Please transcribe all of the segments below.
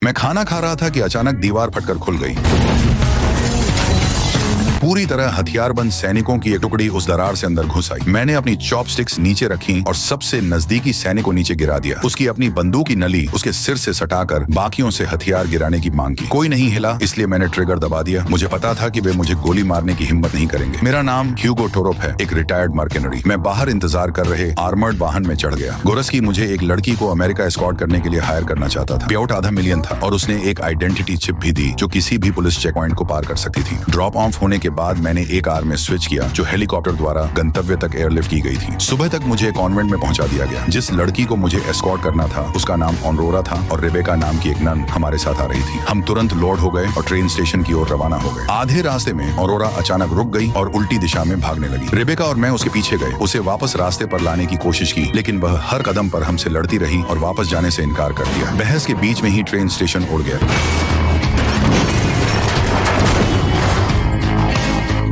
मैं खाना खा रहा था कि अचानक दीवार फटकर खुल गई। पूरी तरह हथियारबंद सैनिकों की एक टुकड़ी उस दरार से अंदर घुस आई। मैंने अपनी चॉपस्टिक्स नीचे रखी और सबसे नजदीकी सैनिक को नीचे गिरा दिया। उसकी अपनी बंदूक की नली उसके सिर से सटाकर बाकियों से हथियार गिराने की मांग की। कोई नहीं हिला, इसलिए मैंने ट्रिगर दबा दिया। मुझे पता था कि वे मुझे गोली मारने की हिम्मत नहीं करेंगे। मेरा नाम ह्यूगो टोरोप है, एक रिटायर्ड मर्केनरी। मैं बाहर इंतजार कर रहे आर्मर्ड वाहन में चढ़ गया। गोरस्की मुझे एक लड़की को अमेरिका एस्कॉर्ट करने के लिए हायर करना चाहता था। पेआउट $500,000 था और उसने एक आइडेंटिटी चिप भी दी जो किसी भी पुलिस चेक पॉइंट को पार कर सकती थी। ड्रॉप ऑफ होने के बाद मैंने एक कार में स्विच किया जो हेलीकॉप्टर द्वारा गंतव्य तक एयरलिफ्ट की गई थी। सुबह तक मुझे कॉन्वेंट में पहुंचा दिया गया। जिस लड़की को मुझे एस्कॉर्ट करना था उसका नाम ऑनरोरा था और रेबेका नाम की एक नन हमारे साथ आ रही थी। हम तुरंत लोड हो गए और ट्रेन स्टेशन की ओर रवाना हो गए। आधे रास्ते में ऑनरोरा अचानक रुक गई और उल्टी दिशा में भागने लगी। रेबेका और मैं उसके पीछे गए, उसे वापस रास्ते पर लाने की कोशिश की, लेकिन वह हर कदम पर हमसे लड़ती रही और वापस जाने से इनकार कर दिया। बहस के बीच में ही ट्रेन स्टेशन उड़ गया।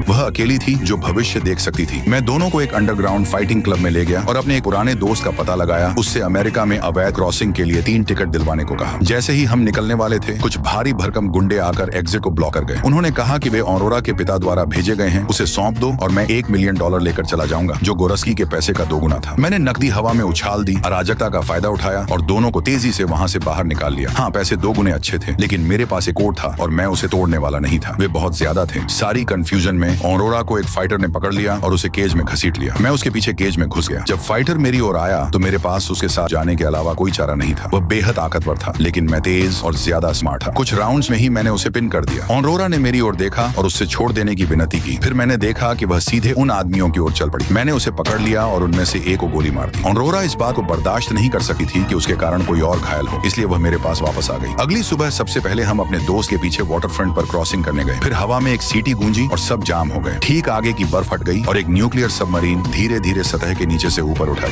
वह अकेली थी जो भविष्य देख सकती थी। मैं दोनों को एक अंडरग्राउंड फाइटिंग क्लब में ले गया और अपने एक पुराने दोस्त का पता लगाया। उससे अमेरिका में अवैध क्रॉसिंग के लिए 3 टिकट दिलवाने को कहा। जैसे ही हम निकलने वाले थे, कुछ भारी भरकम गुंडे आकर एग्जिट को ब्लॉक कर गए। उन्होंने कहा कि वे ऑनरोरा के पिता द्वारा भेजे गए हैं, उसे सौंप दो और मैं $1 मिलियन लेकर चला जाऊंगा, जो गोरस्की के पैसे का 2 गुना था। मैंने नकदी हवा में उछाल दी, अराजकता का फायदा उठाया और दोनों को तेजी से वहां से बाहर निकाल लिया। हाँ, पैसे 2 गुने अच्छे थे, लेकिन मेरे पास एक कोड था और मैं उसे तोड़ने वाला नहीं था। वे बहुत ज्यादा थे। सारी कंफ्यूजन में ऑनरोरा को एक फाइटर ने पकड़ लिया और उसे केज में घसीट लिया। मैं उसके पीछे केज में घुस गया। जब फाइटर मेरी ओर आया तो मेरे पास उसके साथ जाने के अलावा कोई चारा नहीं था। वह बेहद ताकतवर था, लेकिन मैं तेज और ज्यादा स्मार्ट था। कुछ राउंड्स में ही मैंने उसे पिन कर दिया। ऑनरोरा ने मेरी ओर देखा और उससे छोड़ देने की विनती की। फिर मैंने देखा कि वह सीधे उन आदमियों की ओर चल पड़ी। मैंने उसे पकड़ लिया और उनमें से एक को गोली मार दी। ऑनरोरा इस बात को बर्दाश्त नहीं कर सकी थी कि उसके कारण कोई और घायल हो, इसलिए वह मेरे पास वापस आ गई। अगली सुबह सबसे पहले हम अपने दोस्त के पीछे वाटर फ्रंट पर क्रॉसिंग करने गए। फिर हवा में एक सीटी गूंजी और सब जाम हो गए। ठीक आगे की बर्फ फट गई और एक न्यूक्लियर सबमरीन धीरे धीरे सतह के नीचे से ऊपर उठाई।